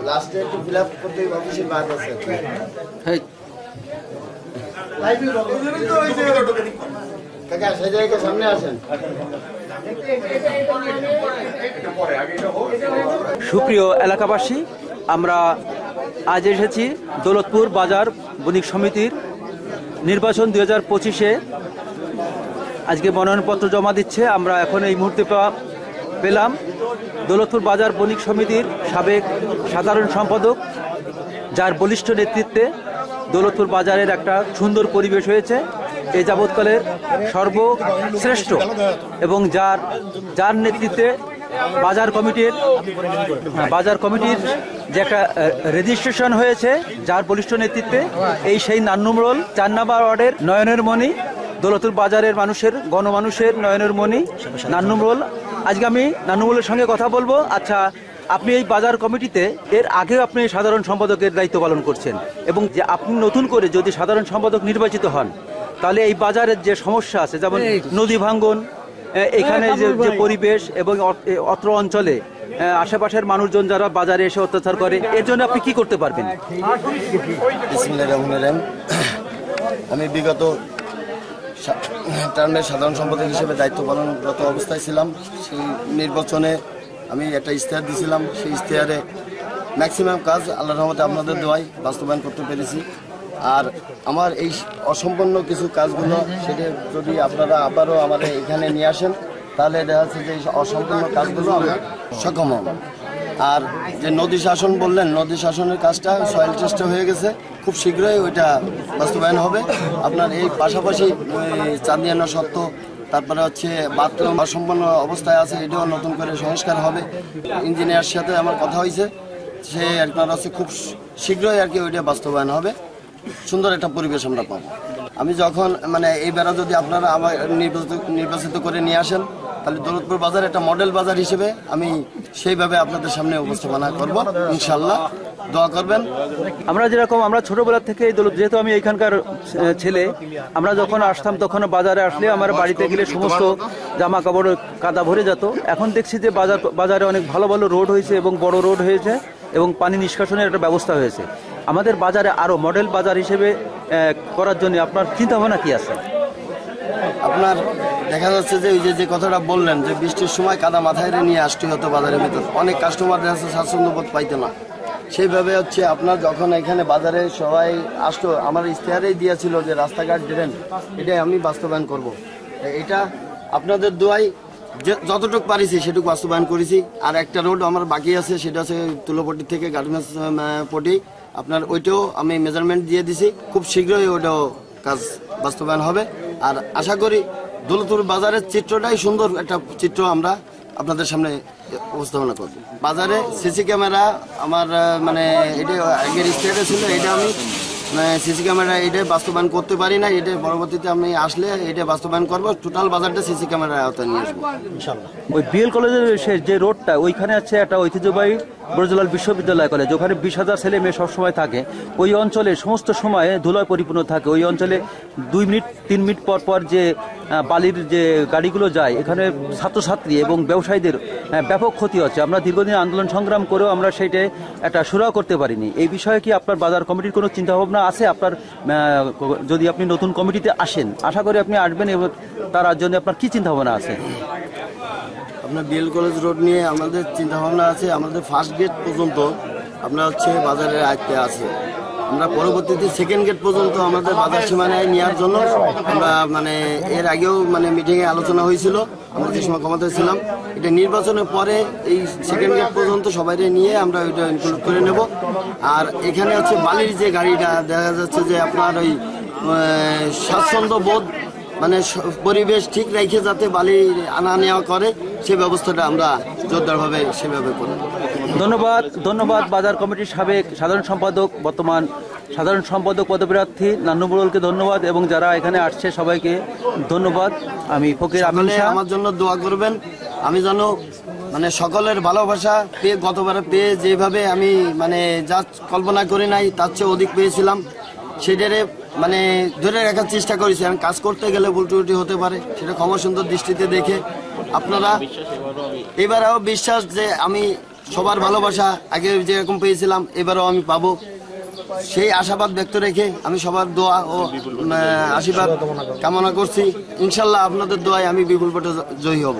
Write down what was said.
লাস্টে একটু fill up করতে অফিসের বাদ আছে। কাকা সেই জায়গায় সামনে আসেন। সুপ্রিয় এলাকাবাসী, আমরা আজ এসেছি দৌলতপুর বাজার বণিক সমিতির নির্বাচন 2025-এ আজকে মনোনয়নপত্র জমা দিচ্ছে। আমরা এখন এই মুহূর্তে পেলাম দৌলতপুর বাজার বণিক সমিতির সাবেক সাধারণ সম্পাদক, যার বলিষ্ঠ নেতৃত্বে দৌলতপুর বাজারের একটা সুন্দর পরিবেশ হয়েছে। এই যাবৎকালের সর্বশ্রেষ্ঠ এবং যার নেতৃত্বে বাজার কমিটির যে একটা রেজিস্ট্রেশন হয়েছে, যার বলিষ্ঠ নেতৃত্বে এই সেই নান্নুমরোল 4 নম্বর ওয়ার্ডের নয়নের মণি, দৌলতপুর বাজারের গণমানুষের নয়নের মণি নান্নুমরোল। আজকে আমি নান্নুমরোলের সঙ্গে কথা বলবো। আচ্ছা, আপনি এই বাজার কমিটিতে এর আগেও আপনি সাধারণ সম্পাদকের দায়িত্ব পালন করছেন, এবং যে আপনি নতুন করে যদি সাধারণ সম্পাদক নির্বাচিত হন, তাহলে এই বাজারের যে সমস্যা আছে, যেমন নদী ভাঙ্গন, এখানে যে পরিবেশ এবং অত্র অঞ্চলে আশেপাশের মানুষজন যারা বাজারে এসে অত্যাচার করে, এর জন্য আপনি কি করতে পারবেন? আমি বিগত টার্মের সাধারণ সম্পাদক হিসেবে দায়িত্ব পালনরত অবস্থায় ছিলাম। সেই নির্বাচনে আমি একটা ইশতেহার দিয়েছিলাম। সেই ইশতেহারে ম্যাক্সিমাম কাজ আল্লাহর রহমতে আপনাদের দোয়ায় বাস্তবায়ন করতে পেরেছি। আর আমার এই অসম্পন্ন কিছু কাজগুলো, সেটা যদি আপনারা আবারও আমাদের এখানে নিয়ে আসেন, তাহলে দেখা যাচ্ছে যে এই অসম্পূর্ণ কাজগুলো আমরা সক্ষম হব। আর যে নদী শাসন বললেন, নদী শাসনের কাজটা সয়েল টেস্টে হয়ে গেছে, খুব শীঘ্রই ওইটা বাস্তবায়ন হবে। আপনার এই পাশাপাশি চাঁদিয়ানা সত্ত্ব, তারপরে হচ্ছে বাথরুম অসম্পন্ন অবস্থায় আছে, এটাও নতুন করে সংস্কার হবে। ইঞ্জিনিয়ার সাথে আমার কথা হয়েছে, সে আপনার হচ্ছে খুব শীঘ্রই আর কি ওইটা বাস্তবায়ন হবে। সুন্দর একটা পরিবেশ আমরা পাবো। আমি যখন এই বেড়া যদি আপনারা আমার নির্বাচিত করে নিয়ে আসেন, তাহলে দৌলতপুর বাজার একটা মডেল বাজার হিসেবে আমি সেইভাবে আপনাদের সামনে উপস্থাপনা করব, ইনশাল্লাহ। দোয়া করবেন। আমরা ছোটবেলা থেকে যেহেতু আমি এইখানকার ছেলে, আমরা যখন আসতাম তখন বাজারে আসলে আমার বাড়িতে গেলে সমস্ত জামা কাপড় কাদা ভরে যেত। এখন দেখছি যে বাজারে অনেক ভালো ভালো রোড হয়েছে এবং বড় রোড হয়েছে এবং পানি নিষ্কাশনের একটা ব্যবস্থা হয়েছে। আমাদের বাজারে আরো মডেল বাজার হিসেবে করার জন্য আপনার চিন্তা ভাবনা কি আছে? আপনার দেখা যাচ্ছে যে ওই যে কথাটা বললেন যে বৃষ্টির সময় কাদা মাথায় নিয়ে আসতে হতো বাজারের ভিতর, অনেক কাস্টমার দেখা যাচ্ছে স্বাচ্ছন্দ্যবোধ পাইতো না। সেইভাবে হচ্ছে আপনার যখন এখানে বাজারে সবাই আসতো, আমার ইশতেহারেই দিয়েছিল যে রাস্তাঘাট ড্রেন, এটাই আমি বাস্তবায়ন করব। এটা আপনাদের দোয়ায় যতটুকু পারিছি সেটুকু বাস্তবায়ন করেছি। আর একটা রোড আমার বাকি আছে, সেটা হচ্ছে তুলোপট্টি থেকে গার্মেন্টস পট্টি, আপনার ওইটাও আমি মেজারমেন্ট দিয়ে দিছি। খুব শীঘ্রই ওইটাও কাজ বাস্তবায়ন হবে। আর আশা করি দৌলতপুর বাজারের চিত্রটাই সুন্দর একটা চিত্র আমরা আপনাদের সামনে উপস্থাপনা করব। বাজারে সিসি ক্যামেরা আমার এটা আগের স্টেটে ছিল, এটা আমি সিসি ক্যামেরা এটা বাস্তবায়ন করতে পারি না। এটা পরবর্তীতে আমি আসলে এটা বাস্তবায়ন করব। টোটাল বাজারটা সিসি ক্যামেরার আওতায় নিয়ে আসবো ইনশাল্লাহ। ওই বিএল কলেজের যে রোডটা, ওইখানে আছে একটা ঐতিহ্যবাহী ব্রজলাল বিশ্ববিদ্যালয় কলেজ, ওখানে 20,000 ছেলে মেয়ে সবসময় থাকে। ওই অঞ্চলে সমস্ত সময় ধুলায় পরিপূর্ণ থাকে। ওই অঞ্চলে 2 মিনিট 3 মিনিট পর পর যে বালির যে গাড়িগুলো যায়, এখানে ছাত্রছাত্রী এবং ব্যবসায়ীদের ব্যাপক ক্ষতি হচ্ছে। আমরা দীর্ঘদিন আন্দোলন সংগ্রাম করেও আমরা সেইটা একটা সুরাহা করতে পারিনি। এই বিষয়ে কি আপনার বাজার কমিটির কোনো চিন্তাভাবনা আছে? আপনার যদি আপনি নতুন কমিটিতে আসেন, আশা করি আপনি আসবেন, এবং তার জন্য আপনার কি চিন্তাভাবনা আছে? আপনার বিএল কলেজ রোড নিয়ে আমাদের চিন্তাভাবনা আছে। আমাদের ফার্স্ট গেট পর্যন্ত আপনার হচ্ছে বাজারের আয়ত্তে আছে। আমরা পরবর্তীতে সেকেন্ড গেট পর্যন্ত আমাদের বাজার সীমানায় নেওয়ার জন্য আমরা এর আগেও মিটিংয়ে আলোচনা হয়েছিল। আমরা যে সময় ক্ষমতায় ছিলাম, এটা নির্বাচনের পরে এই সেকেন্ড গেট পর্যন্ত সবাই নিয়ে আমরা ওইটা ইনক্লুড করে নেব। আর এখানে হচ্ছে বালির যে গাড়িটা দেখা যাচ্ছে যে আপনার ওই স্বাচ্ছন্দ্য বোধ পরিবেশ ঠিক রেখে যাতে বালি আনা নেওয়া করে, সেই ব্যবস্থাটা আমরা জোরদারভাবে সেভাবে করি। ধন্যবাদ বাজার কমিটির সাবেক সাধারণ সম্পাদক, বর্তমান সাধারণ সম্পাদক পদপ্রার্থী নান্নুমরোলকে ধন্যবাদ, এবং যারা এখানে আসছে সবাইকে ধন্যবাদ। আমি ফকির আমিন শাহ। আমার জন্য দোয়া করবেন। আমি যেন সকলের ভালোবাসা পেয়ে, গতবারে পেয়ে যেভাবে আমি যা কল্পনা করি নাই তার চেয়ে অধিক পেয়েছিলাম, সেটারে মানে ধরে রাখার চেষ্টা করেছি। আমি কাজ করতে গেলে ভুল ত্রুটি হতে পারে, সেটা ক্ষমা সুন্দর দৃষ্টিতে দেখে আপনারা এবারেও বিশ্বাস যে আমি সবার ভালোবাসা আগে যেরকম পেয়েছিলাম এবারেও আমি পাবো, সেই আশাবাদ ব্যক্ত রেখে আমি সবার দোয়া ও আশীর্বাদ কামনা করছি। ইনশাল্লাহ আপনাদের দোয়ায় আমি বিপুল ভোটে জয়ী হব।